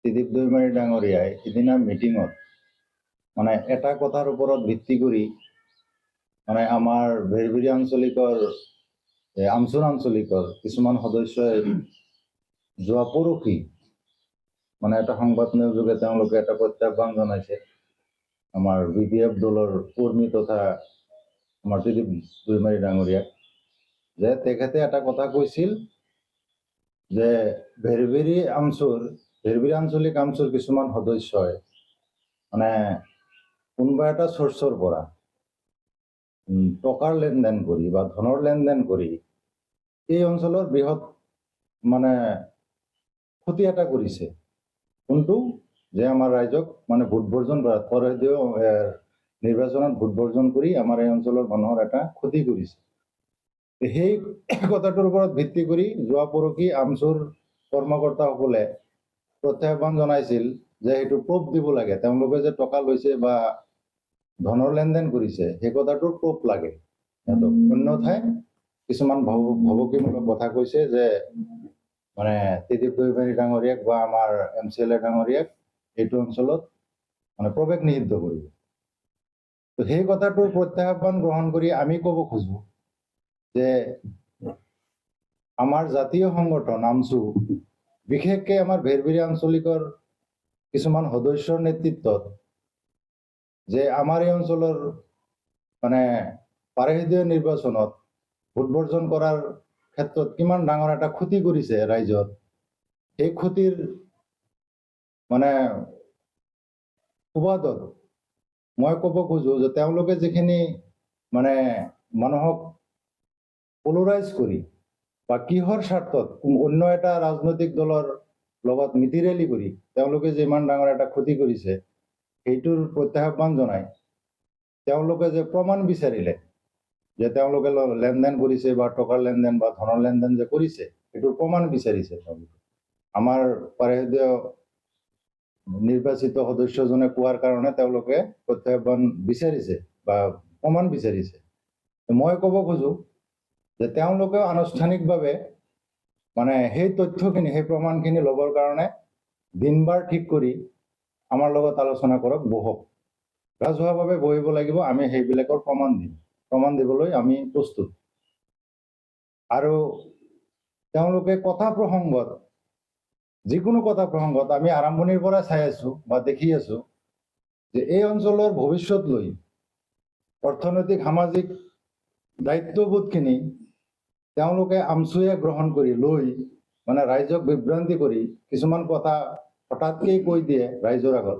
ত্ৰিদীপ দৈমাৰী ডাঙৰীয়াই সিদিনা মিটিঙত মানে এটা কথাৰ ওপৰত ভিত্তি কৰি মানে আমাৰ ভেৰভেৰী আঞ্চলিকৰ আমচুৰ আঞ্চলিকৰ কিছুমান সদস্যই যোৱা পৰহি মানে এটা সংবাদ নিয়োগে তেওঁলোকে এটা প্ৰত্যাহ্বান জনাইছে আমাৰ BPF দলৰ কৰ্মী তথা আমাৰ ত্ৰিদীপ দৈমাৰী ডাঙৰীয়াক যে তেখেতে এটা কথা কৈছিল যে ভেৰভেৰী আঞ্চলিক আমচুৰ কিছুমান সদস্যই মানে কোনোবা এটা চ'ৰ্চৰ পৰা টকাৰ লেনদেন কৰি বা ধনৰ লেনদেন কৰি এই অঞ্চলৰ বৃহৎ মানে ক্ষতি এটা কৰিছে। কোনটো যে আমাৰ ৰাইজক মানে ভোট বৰ্জন কৰা নিৰ্বাচনত ভোট বৰ্জন কৰি আমাৰ এই অঞ্চলৰ মানুহৰ এটা ক্ষতি কৰিছে। সেই কথাটোৰ ওপৰত ভিত্তি কৰি যোৱা পৰহি আমচুৰ কৰ্মকৰ্তাসকলে প্ৰত্যাহ্বান জনাইছিল যে সেইটো প্ৰুফ দিব লাগে, তেওঁলোকে যে টকা লৈছে বা ধনৰ লেনদেন কৰিছে সেই কথাটোৰ প্ৰুফ লাগে সিহঁতক। অন্যথাই কিছুমান ভাবুকিমূলক কথা কৈছে যে মানে ত্ৰিদীপ দৈমাৰী ডাঙৰীয়াক বা আমাৰ MCLA ডাঙৰীয়াক এইটো অঞ্চলত মানে প্ৰৱেশ নিষিদ্ধ কৰিব। তো সেই কথাটোৰ প্ৰত্যাহ্বান গ্ৰহণ কৰি আমি ক'ব খোজো যে আমাৰ জাতীয় সংগঠন আমচু বিশেষকৈ আমাৰ ভেৰভেৰী আঞ্চলিকৰ কিছুমান সদস্যৰ নেতৃত্বত যে আমাৰ এই অঞ্চলৰ মানে পাৰিষদীয় নিৰ্বাচনত ভোট বৰ্জন কৰাৰ ক্ষেত্ৰত কিমান ডাঙৰ এটা ক্ষতি কৰিছে ৰাইজৰ, সেই ক্ষতিৰ মানে সুবাদত মই ক'ব খোজো যে তেওঁলোকে যিখিনি মানে মানুহক পলৰাইজ কৰি বা কিহৰ স্বাৰ্থত অন্য এটা ৰাজনৈতিক দলৰ লগত মিতিৰেলি কৰি তেওঁলোকে যে ইমান ডাঙৰ এটা ক্ষতি কৰিছে সেইটোৰ প্ৰত্যাহ্বান জনাই তেওঁলোকে যে প্ৰমাণ বিচাৰিলে যে তেওঁলোকে লেনদেন কৰিছে বা টকাৰ লেনদেন বা ধনৰ লেনদেন যে কৰিছে সেইটোৰ প্ৰমাণ বিচাৰিছে। তেওঁলোকে আমাৰ পাৰিষদীয় নিৰ্বাচিত সদস্যজনে কোৱাৰ কাৰণে তেওঁলোকে প্ৰত্যাহ্বান বিচাৰিছে বা প্ৰমাণ বিচাৰিছে। মই ক'ব খোজো যে তেওঁলোকে আনুষ্ঠানিকভাৱে মানে সেই তথ্যখিনি সেই প্ৰমাণখিনি ল'বৰ কাৰণে দিন বাৰ ঠিক কৰি আমাৰ লগত আলোচনা কৰক, বহক, ৰাজহুৱাভাৱে বহিব লাগিব। আমি সেইবিলাকৰ প্ৰমাণ দিবলৈ আমি প্ৰস্তুত। আৰু তেওঁলোকে কথা প্ৰসংগত যিকোনো কথা প্ৰসংগত আমি আৰম্ভণিৰ পৰা চাই আছো বা দেখি আছো যে এই অঞ্চলৰ ভৱিষ্যত লৈ অৰ্থনৈতিক সামাজিক দায়িত্ববোধখিনি তেওঁলোকে আমচুৱে গ্ৰহণ কৰি লৈ মানে ৰাইজক বিভ্ৰান্তি কৰি কিছুমান কথা হঠাৎকেই কৈ দিয়ে ৰাইজৰ আগত।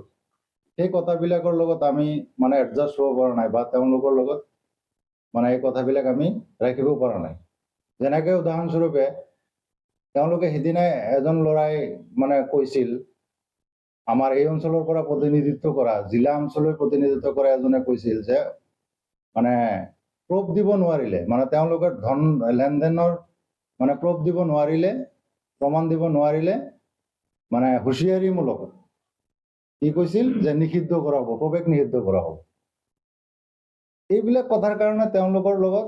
সেই কথাবিলাকৰ লগত আমি মানে এডজাষ্ট হ'ব পৰা নাই বা তেওঁলোকৰ লগত মানে এই কথাবিলাক আমি ৰাখিব পৰা নাই। যেনেকৈ উদাহৰণস্বৰূপে তেওঁলোকে সিদিনাই এজন ল'ৰাই মানে কৈছিল, আমাৰ এই অঞ্চলৰ পৰা প্ৰতিনিধিত্ব কৰা জিলা অঞ্চলৰ প্ৰতিনিধিত্ব কৰা এজনে কৈছিল যে মানে প্ৰুফ দিব নোৱাৰিলে, মানে তেওঁলোকৰ ধন লেনদেনৰ মানে প্ৰুফ দিব নোৱাৰিলে, প্ৰমাণ দিব নোৱাৰিলে মানে হুঁচিয়াৰীমূলক কি কৈছিল যে নিষিদ্ধ কৰা হ'ব, প্ৰৱেশ নিষিদ্ধ কৰা হ'ব। এইবিলাক কথাৰ কাৰণে তেওঁলোকৰ লগত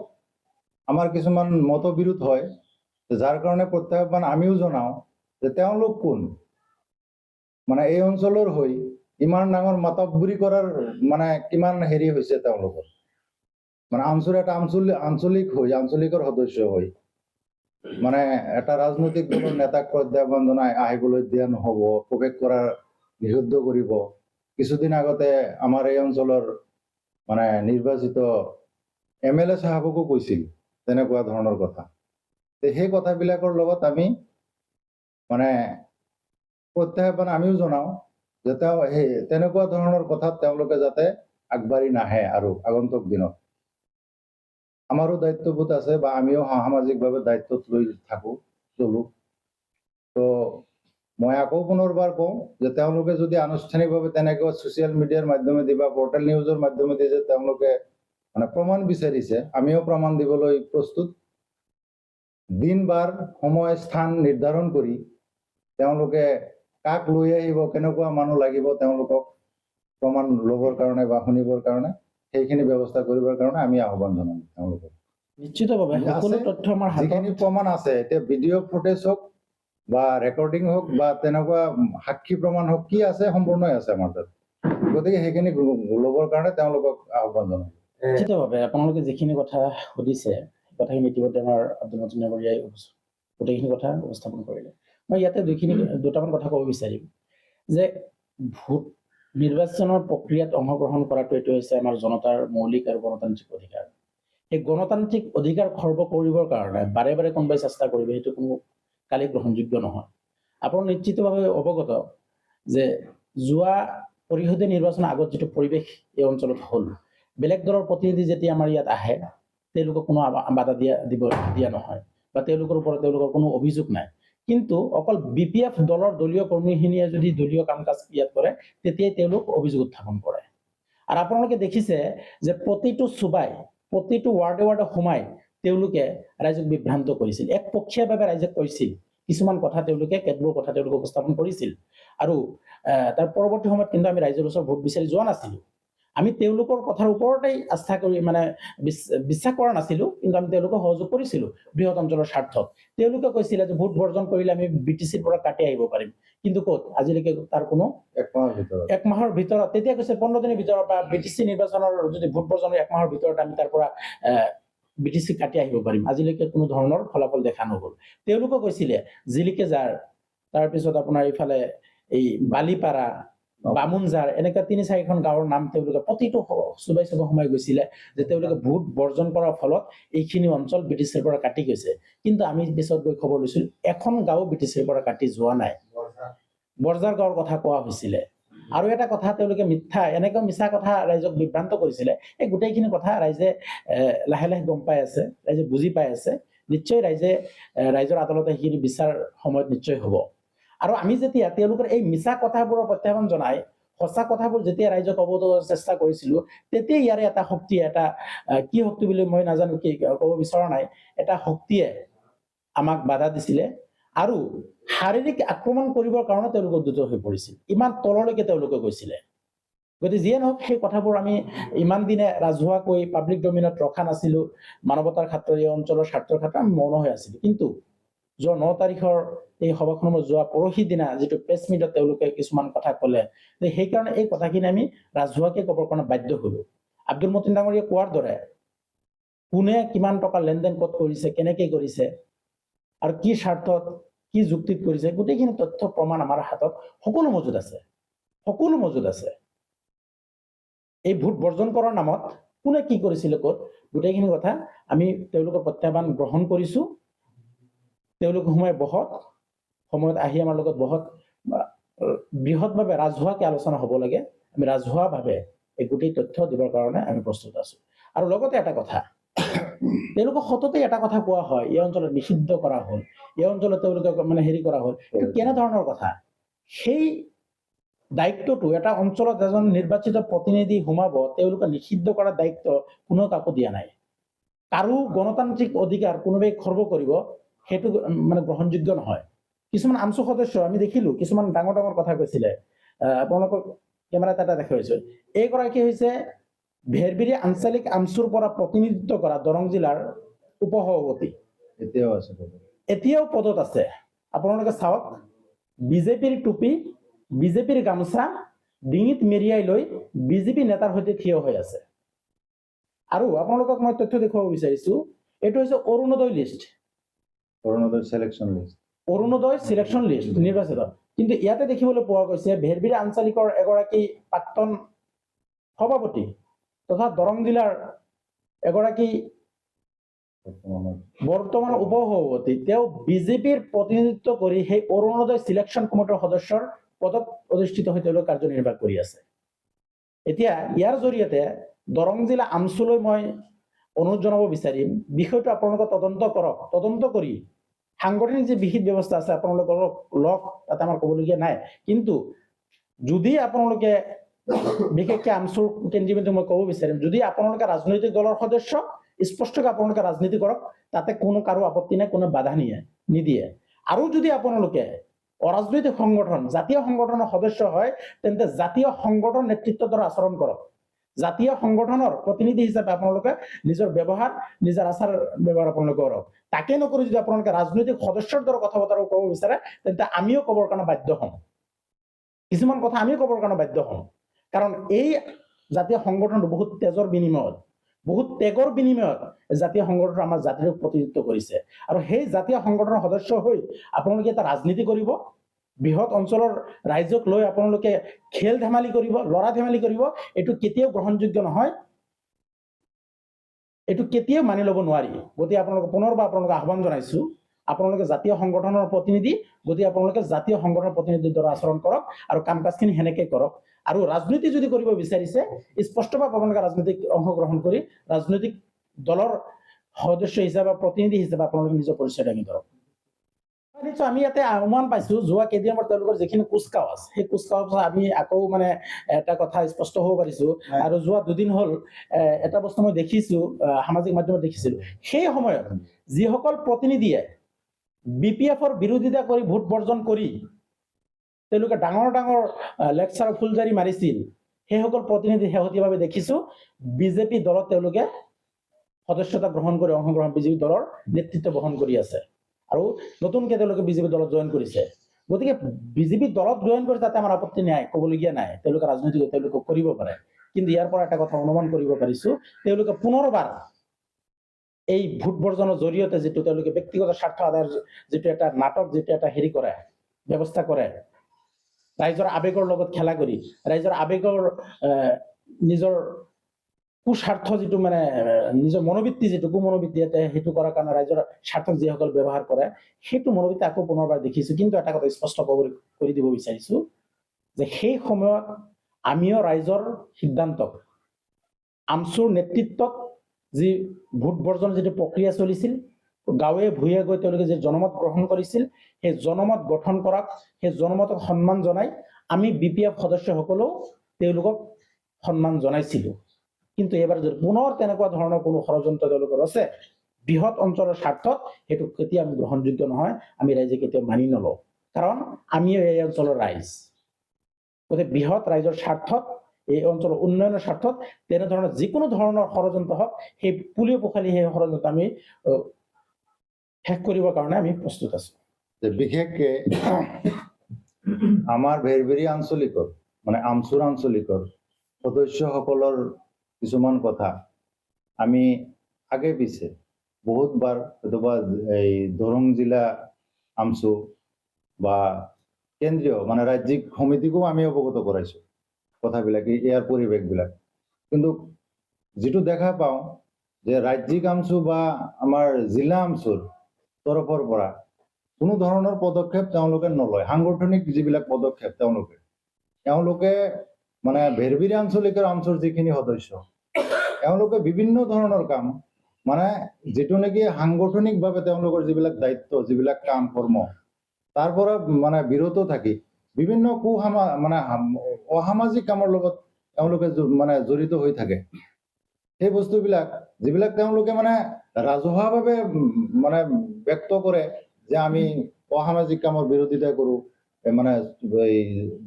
আমাৰ কিছুমান মতবিৰোধ হয়, যাৰ কাৰণে প্ৰত্যাহ্বান আমিও জনাওঁ যে তেওঁলোক কোন, মানে এই অঞ্চলৰ হৈ ইমান ডাঙৰ মাতব্বৰী কৰাৰ মানে কিমান হেৰি হৈছে তেওঁলোকৰ, মানে আমচুৰ এটা আঞ্চলিকৰ সদস্য হৈ মানে এটা ৰাজনৈতিক দলৰ নেতাক প্ৰত্যাহ্বান জনাই আহিবলৈ দিয়া নহ'ব, প্ৰৱেশ কৰাৰ নিষিদ্ধ কৰিব। কিছুদিন আগতে আমাৰ এই অঞ্চলৰ মানে নিৰ্বাচিত MLA চাহাবকো কৈছিল তেনেকুৱা ধৰণৰ কথা। সেই কথাবিলাকৰ লগত আমি মানে প্ৰত্যাহ্বান আমিও জনাওঁ যে সেই তেনেকুৱা ধৰণৰ কথাত তেওঁলোকে যাতে আগবাঢ়ি নাহে আৰু আগন্তুক দিনত। আমাৰো দায়িত্ববোধ আছে বা আমিও সামাজিকভাৱে দায়িত্বত লৈ চলো। তো মই আকৌ পুনৰবাৰ কওঁ যে তেওঁলোকে যদি আনুষ্ঠানিকভাৱে তেনেকৈ ছ'চিয়েল মিডিয়াৰ মাধ্যমেদি বা পৰ্টেল নিউজৰ মাধ্যমেদি যে তেওঁলোকে মানে প্ৰমাণ বিচাৰিছে, আমিও প্ৰমাণ দিবলৈ প্ৰস্তুত। দিন বাৰ সময় স্থান নিৰ্ধাৰণ কৰি তেওঁলোকে কাক লৈ আহিব, কেনেকুৱা মানুহ লাগিব তেওঁলোকক প্ৰমাণ ল'বৰ কাৰণে বা শুনিবৰ কাৰণে সেইখিনি ব্যৱস্থা কৰিবৰ কাৰণে আমি আহ্বান জনাম তেওঁলোকক। নিশ্চিতভাৱে সকলো তথ্য আমাৰ যিখিনি প্ৰমাণ আছে, এতিয়া ভিডিঅ' ফুটেজ হওক বা ৰেকৰ্ডিং হওক বা তেনেকুৱা সাক্ষী প্ৰমাণ হওক কি আছে সম্পূৰ্ণই আছে আমাৰ তাত। গতিকে সেইখিনি ল'বৰ কাৰণে তেওঁলোকক আহ্বান জনাম। নিশ্চিতভাৱে আপোনালোকে যিখিনি কথা সুধিছে কথাখিনি ইতিমধ্যে আমাৰ আব্দুল মতিন ডাঙৰীয়াই গোটেইখিনি কথা উপস্থাপন কৰিলে। মই ইয়াতে দুটামান কথা ক'ব বিচাৰিম যে ভোট নিৰ্বাচনৰ প্ৰক্ৰিয়াত অংশগ্ৰহণ কৰাটো এইটো হৈছে আমাৰ জনতাৰ মৌলিক আৰু গণতান্ত্ৰিক অধিকাৰ। এই গণতান্ত্ৰিক অধিকাৰ খৰ্ব কৰিবৰ কাৰণে বাৰে বাৰে কোনোবাই চেষ্টা কৰিব সেইটো কোনো কালি গ্ৰহণযোগ্য নহয়। আপোনালোক নিশ্চিতভাৱে অৱগত যে যোৱা পৰিষদীয় নিৰ্বাচনৰ আগত যিটো পৰিৱেশ এই অঞ্চলত হ'ল, বেলেগ দলৰ প্ৰতিনিধি যেতিয়া আমাৰ ইয়াত আহে তেওঁলোকক কোনো বাধা দিয়া নহয় বা তেওঁলোকৰ ওপৰত তেওঁলোকৰ কোনো অভিযোগ নাই। কিন্তু অকল BPF দলৰ দলীয় কৰ্মীখিনিয়ে যদি দলীয় কাম কাজ ইয়াত কৰে তেতিয়াই তেওঁলোক অভিযোগ উত্থাপন কৰে। আৰু আপোনালোকে দেখিছে যে প্ৰতিটো চুবাই প্ৰতিটো ৱাৰ্ডে ৱাৰ্ডে সোমাই তেওঁলোকে ৰাইজক বিভ্ৰান্ত কৰিছিল। একপক্ষীয়ভাৱে ৰাইজক কৈছিল কিছুমান কথা, তেওঁলোকে কেতবোৰ কথা তেওঁলোকে উপস্থাপন কৰিছিল। আৰু তাৰ পৰৱৰ্তী সময়ত কিন্তু আমি ৰাইজৰ ওচৰত ভোট বিচাৰি যোৱা নাছিলোঁ। আমি তেওঁলোকৰ কথাৰ ওপৰতেই আস্থা কৰি বিশ্বাস কৰা নাছিলোঁ, কিন্তু আমি তেওঁলোকক সহযোগ কৰিছিলোঁ বৃহৎ অঞ্চলৰ স্বাৰ্থত। তেওঁলোকে কৈছিলে যে ভোট বৰ্জন কৰিলে আমি BTCৰ পৰা কাটি আহিব পাৰিম, কিন্তু ক'ত আজিলৈকে তাৰ কোনো এক মাহৰ ভিতৰত তেতিয়া কৈছে 15 দিনৰ ভিতৰত বা BTC নিৰ্বাচনৰ যদি ভোট বৰ্জনৰ 1 মাহৰ ভিতৰত আমি তাৰ পৰা BTC কাটি আহিব পাৰিম, আজিলৈকে কোনো ধৰণৰ ফলাফল দেখা নগ'ল। তেওঁলোকে কৈছিলে জিলিকে যাৰ, তাৰপিছত আপোনাৰ এইফালে এই বালিপাৰা, বামুনজাৰ, এনেকুৱা 3-4খন গাঁৱৰ নাম তেওঁলোকে প্ৰতিটো চুবাই সোমাই গৈছিলে যে তেওঁলোকে ভোট বৰ্জন কৰাৰ ফলত এইখিনি অঞ্চল BTCৰ পৰা কাটি গৈছে। কিন্তু আমি পিছত গৈ খবৰ লৈছিল এখন গাঁও BTCৰ পৰা কাটি যোৱা নাই। বৰজাৰ গাঁৱৰ কথা কোৱা হৈছিলে। আৰু এটা কথা তেওঁলোকে এনেকুৱা মিছা কথা ৰাইজক বিভ্ৰান্ত কৰিছিলে। এই গোটেইখিনি কথা ৰাইজে লাহে লাহে গম পাই আছে, ৰাইজে বুজি পাই আছে। নিশ্চয় ৰাইজৰ আদালতে সেইখিনি বিচাৰ সময়ত নিশ্চয় হ'ব। আৰু আমি যেতিয়া তেওঁলোকৰ এই মিছা কথাবোৰৰ প্ৰত্যাহ্বান জনাই সঁচা কথাবোৰ যেতিয়া ৰাইজক অৱগত কৰাৰ চেষ্টা কৰিছিলোঁ, তেতিয়া ইয়াৰে এটা শক্তি, এটা কি শক্তি বুলি মই নাজানো, কি ক'ব বিচৰা নাই, এটা শক্তিয়ে আমাক বাধা দিছিলে আৰু শাৰীৰিক আক্ৰমণ কৰিবৰ কাৰণে তেওঁলোক উদ্যত হৈ পৰিছিল। ইমান তললৈকে তেওঁলোকে গৈছিলে। গতিকে যিয়ে নহওক সেই কথাবোৰ আমি ইমান দিনে ৰাজহুৱাকৈ পাব্লিক ডমিনত ৰখা নাছিলোঁ। মানৱতাৰ ক্ষেত্ৰত এই অঞ্চলৰ স্বাৰ্থৰ ক্ষেত্ৰত আমি মৌন হৈ আছিলোঁ। কিন্তু যোৱা 9 তাৰিখৰ এই সভাখনত যোৱা পৰহি দিনা যিটো প্ৰেছ মিটত তেওঁলোকে কিছুমান কথা ক'লে, যে সেইকাৰণে এই কথাখিনি আমি ৰাজহুৱাকে ক'বৰ কাৰণে বাধ্য হ'লোঁ। আব্দুল মতিন ডাঙৰীয়াই কোৱাৰ দৰে কোনে কিমান টকা লেনদেন ক'ত কৰিছে, কেনেকে কৰিছে আৰু কি স্বাৰ্থত কি যুক্তিত কৰিছে, গোটেইখিনি তথ্য প্ৰমাণ আমাৰ হাতত সকলো মজুদ আছে। এই ভোট বৰ্জন কৰাৰ নামত কোনে কি কৰিছিলে ক'ত, গোটেইখিনি কথা আমি তেওঁলোকৰ প্ৰত্যাহ্বান গ্ৰহণ কৰিছোঁ। তেওঁলোক সময়ত আহি আমাৰ লগত বৃহৎভাৱে ৰাজহুৱাকে আলোচনা হ'ব লাগে। আমি ৰাজহুৱাভাৱে এই গোটেই তথ্য দিবৰ কাৰণে আমি প্ৰস্তুত আছোঁ। আৰু লগতে এটা কথা, তেওঁলোকক সততে এটা কথা কোৱা হয়, এই অঞ্চলত নিষিদ্ধ কৰা হ'ল, এই অঞ্চলত তেওঁলোকক হেৰি কৰা হ'ল। এইটো কেনেধৰণৰ কথা? সেই দায়িত্বটো এটা অঞ্চলত এজন নিৰ্বাচিত প্ৰতিনিধি সোমাব, তেওঁলোকে নিষিদ্ধ কৰাৰ দায়িত্ব কোনো কাকো দিয়া নাই। কাৰো গণতান্ত্ৰিক অধিকাৰ কোনোবাই খৰ্ব কৰিব সেইটো গ্ৰহণযোগ্য নহয়। কিছুমান আমচু সদস্য আমি দেখিলোঁ কিছুমান ডাঙৰ ডাঙৰ কথা কৈছিলে। আপোনালোকক কেমেৰাত এটা দেখুৱাইছোঁ। এইগৰাকী হৈছে ভেৰবিৰি আঞ্চলিক আমচুৰ পৰা প্ৰতিনিধিত্ব কৰা দৰং জিলাৰ উপসভাপতি, এতিয়াও পদত আছে। আপোনালোকে চাওক, বিজেপিৰ টুপি, বিজেপিৰ গামোচা ডিঙিত মেৰিয়াই লৈ বিজেপি নেতাৰ সৈতে থিয় হৈ আছে। আৰু আপোনালোকক মই তথ্য দেখুৱাব বিচাৰিছোঁ, এইটো হৈছে Arunodoi list, Arunodoi selection list নিৰ্বাচিত। কিন্তু ইয়াতে দেখিবলৈ পোৱা গৈছে ভেৰবিৰি আঞ্চলিকৰ এগৰাকী প্ৰাক্তন সভাপতি তথা দৰং জিলাৰ এগৰাকী বৰ্তমান উপসভাপতি, তেওঁ বিজেপিৰ প্ৰতিনিধিত্ব কৰি সেই অৰুণোদয় চিলেকশ্যন কমিটিৰ সদস্যৰ পদত অধিষ্ঠিত হৈ তেওঁলোক কাৰ্যনিৰ্বাহ কৰি আছে। এতিয়া ইয়াৰ জৰিয়তে দৰং জিলা আমচুলৈ মই অনুৰোধ জনাব বিচাৰিম, বিষয়টো আপোনালোকে তদন্ত কৰক। তদন্ত কৰি সাংগঠনিক যি বিহিত ব্যৱস্থা আছে আপোনালোকৰ লওক, তাতে আমাৰ ক'বলগীয়া নাই। কিন্তু যদি আপোনালোকে বিশেষকৈ আমচুৰ কেন্দ্ৰীয় মই ক'ব বিচাৰিম, যদি আপোনালোকে ৰাজনৈতিক দলৰ সদস্য স্পষ্টকৈ আপোনালোকে ৰাজনীতি কৰক, তাতে কোনো কাৰো আপত্তি নাই, কোনো বাধা নিদিয়ে। আৰু যদি আপোনালোকে অৰাজনৈতিক সংগঠন, জাতীয় সংগঠনৰ সদস্য হয়, তেন্তে জাতীয় সংগঠন নেতৃত্বৰ দ্বাৰা আচৰণ কৰক। জাতীয় সংগঠনৰ প্ৰতিনিধি হিচাপে আপোনালোকে নিজৰ ব্যৱহাৰ নিজৰ আচাৰ ব্যৱহাৰ আপোনালোকে কৰক। তাকে নকৰি যদি আপোনালোকে ৰাজনৈতিক সদস্যৰ দৰে কথা বতৰা ক'ব বিচাৰে তেন্তে আমিও ক'বৰ কাৰণে বাধ্য হ'ম, কিছুমান কথা আমিও ক'বৰ কাৰণে বাধ্য হ'ম। কাৰণ এই জাতীয় সংগঠনটো বহুত তেজৰ বিনিময়ত, বহুত ত্যাগৰ বিনিময়ত জাতীয় সংগঠন আমাৰ জাতিটোক প্ৰতিনিধিত্ব কৰিছে। আৰু সেই জাতীয় সংগঠনৰ সদস্য হৈ আপোনালোকে এটা ৰাজনীতি কৰিব, বৃহৎ অঞ্চলৰ ৰাইজক লৈ আপোনালোকে খেল ধেমালি কৰিব, লৰা ধেমালি কৰিব, এইটো কেতিয়াও গ্ৰহণযোগ্য নহয়, এইটো কেতিয়াও মানি ল'ব নোৱাৰি। গতিকে আপোনালোকে পুনৰবাৰ আপোনালোকে আহ্বান জনাইছো, আপোনালোকে জাতীয় সংগঠনৰ প্ৰতিনিধি, গতিকে আপোনালোকে জাতীয় সংগঠনৰ প্ৰতিনিধিৰ দৰে আচৰণ কৰক আৰু কাম কাজখিনি সেনেকে কৰক। আৰু ৰাজনীতি যদি কৰিব বিচাৰিছে স্পষ্টভাৱে আপোনালোকে ৰাজনীতিক অংশগ্ৰহণ কৰি ৰাজনৈতিক দলৰ সদস্য হিচাপে প্ৰতিনিধি হিচাপে আপোনালোকে নিজৰ পৰিচয় দাঙি ধৰক। নিশ্চয় আমি ইয়াতে অনুমান পাইছো যোৱা কেইদিনমান তেওঁলোকৰ যিখিনি কুচকাৱাজ, সেই কুচকাৱাজ আমি আকৌ মানে এটা কথা স্পষ্ট হ'ব পাৰিছো। আৰু যোৱা দুদিন হ'ল এটা বস্তু মই দেখিছো, সামাজিক মাধ্যমত দেখিছিলো, সেই সময়ত যিসকল প্ৰতিনিধিয়ে BPF-ৰ বিৰোধিতা কৰি ভোট বৰ্জন কৰি তেওঁলোকে ডাঙৰ ডাঙৰ লেকচাৰ ফুলজাৰি মাৰিছিল, সেইসকল প্ৰতিনিধি শেহতীয়াভাৱে দেখিছো বিজেপি দলত তেওঁলোকে সদস্যতা গ্ৰহণ কৰি অংশগ্ৰহণ বিজেপি দলৰ নেতৃত্ব বহন কৰি আছে আৰু নতুনকে তেওঁলোকে বিজেপি দলত জইন কৰিছে। গতিকে বিজেপি দলত জইন কৰি তাতে আমাৰ আপত্তি নাই, ক'বলগীয়া নাই, তেওঁলোকে ৰাজনীতি তেওঁলোকে কৰিব পাৰে। কিন্তু ইয়াৰ পৰা এটা কথা অনুমান কৰিব পাৰিছো, তেওঁলোকে পুনৰবাৰ এই ভোট বৰ্জনৰ জৰিয়তে যিটো তেওঁলোকে ব্যক্তিগত স্বাৰ্থ আদায়ৰ যিটো এটা নাটক, যিটো এটা হেৰি কৰে, ব্যৱস্থা কৰে, ৰাইজৰ আবেগৰ লগত খেলা কৰি, ৰাইজৰ আবেগৰ নিজৰ কুস্বাৰ্থ যিটো মানে নিজৰ মনোবৃত্তি যিটো কুমনোবৃত্তি সেইটো কৰাৰ কাৰণে ৰাইজৰ স্বাৰ্থক যিসকল ব্যৱহাৰ কৰে, সেইটো মনোবৃত্তি আকৌ পুনৰবাৰ দেখিছো। কিন্তু এটা কথা স্পষ্ট কৰি দিব বিচাৰিছো যে সেই সময়ত আমিও ৰাইজৰ সিদ্ধান্তক, আমচুৰ নেতৃত্বত যি ভোট বৰ্জন যিটো প্ৰক্ৰিয়া চলিছিল, গাঁৱে ভূঞে গৈ তেওঁলোকে যে জনমত গ্ৰহণ কৰিছিল, সেই জনমত গঠন কৰাক, সেই জনমতক সন্মান জনাই আমি BPF সদস্যসকলেও তেওঁলোকক সন্মান জনাইছিলো। কিন্তু এইবাৰ যদি পুনৰ তেনেকুৱা ধৰণৰ কোনো ষড়যন্ত্ৰ তেওঁলোকৰ আছে বৃহৎ অঞ্চলৰ স্বাৰ্থত, সেইটো কেতিয়াও আমি গ্ৰহণযোগ্য নহয়, আমি ৰাইজে কেতিয়াও মানি নলওঁ। কাৰণ আমিও এই অঞ্চলৰ ৰাইজ, গতিকে বৃহৎ ৰাইজৰ স্বাৰ্থত, এই অঞ্চলৰ উন্নয়নৰ স্বাৰ্থত তেনেধৰণৰ যিকোনো ধৰণৰ ষড়যন্ত্ৰ হওক, সেই পুলিও পোখালি সেই ষড়যন্ত্ৰ আমি শেষ কৰিবৰ কাৰণে আমি প্ৰস্তুত আছো। বিশেষকে আমাৰ ভেৰভেৰী আঞ্চলিকৰ মানে আমচুৰ আঞ্চলিকৰ সদস্যসকলৰ কিছুমান কথা আমি আগে পিছে বহুতবাৰ হয়তোবা এই দৰং জিলা আমচু বা কেন্দ্ৰীয় মানে ৰাজ্যিক সমিতিকো আমি অৱগত কৰাইছো কথাবিলাক, ইয়াৰ পৰিৱেশবিলাক। কিন্তু যিটো দেখা পাওঁ যে ৰাজ্যিক আমচু বা আমাৰ জিলা আমচুৰ তৰফৰ পৰা কোনো ধৰণৰ পদক্ষেপ তেওঁলোকে নলয়। সাংগঠনিক যিবিলাক পদক্ষেপ তেওঁলোকে মানে ভেৰভেৰী আঞ্চলিকৰ আমচুৰ যিখিনি সদস্য তেওঁলোকে বিভিন্ন ধৰণৰ কাম মানে যিটো নেকি সাংগঠনিকভাৱে তেওঁলোকৰ যিবিলাক দায়িত্ব, যিবিলাক কাম কৰ্ম, তাৰ পৰা মানে বিৰত থাকি বিভিন্ন মানে অসামাজিক কামৰ লগত তেওঁলোকে মানে জড়িত হৈ থাকে। সেই বস্তুবিলাক যিবিলাক তেওঁলোকে মানে ৰাজহুৱাভাৱে মানে ব্যক্ত কৰে যে আমি অসামাজিক কামৰ বিৰোধিতা কৰো, মানে এই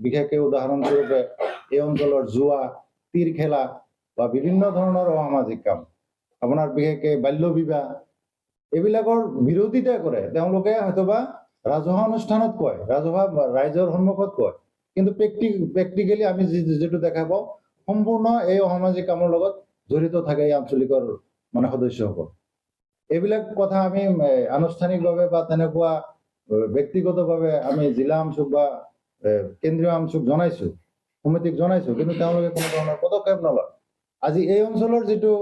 বিশেষকৈ উদাহৰণস্বৰূপে এই অঞ্চলৰ জুৱা, তীৰ খেলা বা বিভিন্ন ধৰণৰ অসামাজিক কাম, আপোনাৰ বিশেষকৈ বাল্য বিবাহ, এইবিলাকৰ বিৰোধিতা কৰে তেওঁলোকে। হয়তোবা ৰাজহুৱা অনুষ্ঠানত কয়, ৰাজহুৱা ৰাইজৰ সন্মুখত কয়, কিন্তু প্ৰেক্টিকেলি আমি যিটো দেখা পাওঁ সম্পূৰ্ণ এই অসামাজিক কামৰ লগত জড়িত থাকে এই আঞ্চলিকৰ মানে সদস্যসকল। এইবিলাক কথা আমি আনুষ্ঠানিকভাৱে বা তেনেকুৱা ব্যক্তিগতভাৱে আমি জিলা আমচুক বা কেন্দ্ৰীয় আমচুক জনাইছো, সমিতিক জনাইছো, কিন্তু তেওঁলোকে কোনো ধৰণৰ পদক্ষেপ নলয়। আজি এই অঞ্চলৰ যিটো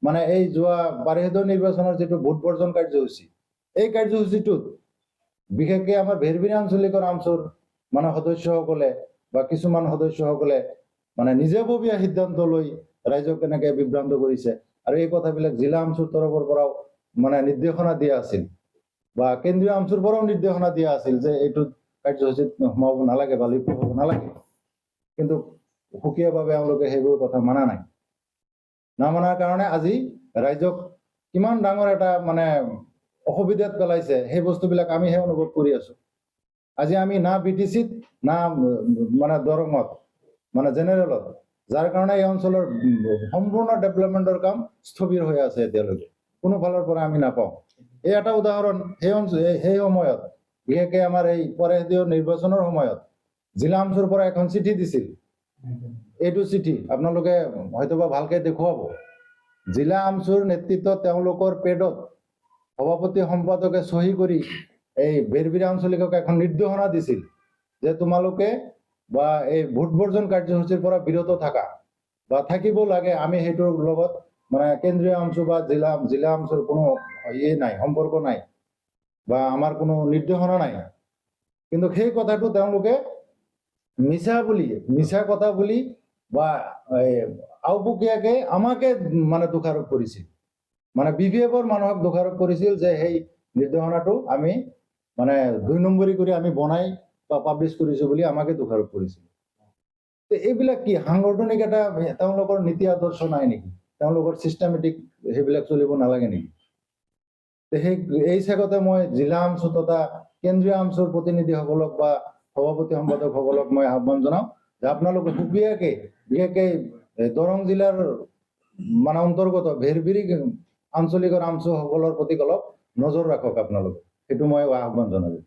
মানে এই যোৱা পাৰিষদৰ নিৰ্বাচনৰ যিটো ভোট বৰ্জন কাৰ্যসূচী, এই কাৰ্যসূচীটোত বিশেষকৈ আমাৰ ভেৰভেৰী আঞ্চলিকৰ আমচুৰ মানে সদস্যসকলে বা কিছুমান সদস্যসকলে মানে নিজাববীয়া সিদ্ধান্ত লৈ ৰাইজক কেনেকে বিভ্ৰান্ত কৰিছে। আৰু এই কথাবিলাক জিলা আমচুৰ তৰফৰ পৰাও মানে নিৰ্দেশনা দিয়া আছিল বা কেন্দ্ৰীয় আমচুৰ পৰাও নিৰ্দেশনা দিয়া আছিল যে এইটো কাৰ্যসূচীত সোমাব নালাগে বা লিপ্ত হ'ব নালাগে, কিন্তু সুকীয়াভাৱে তেওঁলোকে সেইবোৰ কথা মানা নাই। নামানাৰ কাৰণে আজি ৰাইজক কিমান ডাঙৰ এটা মানে অসুবিধাত পেলাইছে সেই বস্তুবিলাক আমিহে অনুভৱ কৰি আছো। আজি আমি না BTC-ত না মানে দৰঙত মানে জেনেৰেলত যাৰ কাৰণে এই অঞ্চলৰ সম্পূৰ্ণ ডেভেলপমেণ্টৰ কাম স্থবিৰ হৈ আছে এতিয়ালৈকে, কোনো ফালৰ পৰা আমি নাপাওঁ। এই এটা উদাহৰণ, সেই সময়ত বিশেষকৈ আমাৰ এই পৰেশীয় নিৰ্বাচনৰ সময়ত জিলা আমচুৰ পৰা এখন চিঠি দিছিল। এইটো চিঠি আপোনালোকে হয়তোবা ভালকে দেখুৱাব। জিলা আমচুৰ নেতৃত্বত তেওঁলোকৰ পেডত সভাপতি সম্পাদকে চহী কৰি এই বেৰবিৰা আঞ্চলিকক এখন নিৰ্দেশনা দিছিল যে তোমালোকে বা এই ভোট বৰ্জন কাৰ্যসূচীৰ পৰা বিৰত থাকা বা থাকিব লাগে। আমি সেইটোৰ লগত মানে কেন্দ্ৰীয় আমচু বা জিলা আমচুৰ কোনো নাই, সম্পৰ্ক নাই বা আমাৰ কোনো নিৰ্দেশনা নাই। কিন্তু সেই কথাটো তেওঁলোকে মিছা কথা বুলি বা আওপকীয়াকে আমাকে মানে দোষাৰোপ কৰিছিল, মানে BVF-ৰ মানুহক দোষাৰোপ কৰিছিল যে সেই নিৰ্দেশনাটো আমি মানে 2 নম্বৰী কৰি আমি বনাই বা পাব্লিছ কৰিছো বুলি আমাকে দোষাৰোপ কৰিছিল। এইবিলাক কি সাংগঠনিক এটা তেওঁলোকৰ নীতি আদৰ্শ নাই নেকি? তেওঁলোকৰ চিষ্টেমেটিক সেইবিলাক চলিব নালাগে নেকি? এই চেগতে মই জিলা আমচু তথা কেন্দ্ৰীয় আমচুৰ প্ৰতিনিধিসকলক বা সভাপতি সম্পাদকসকলক মই আহ্বান জনাওঁ যে আপোনালোকে সুকীয়াকৈ বিশেষকৈ দৰং জিলাৰ মানে অন্তৰ্গত ভেৰবিৰি আঞ্চলিকৰ আমচুসকলৰ প্ৰতি অলপ নজৰ ৰাখক আপোনালোকে, সেইটো মই আহ্বান জনালোঁ।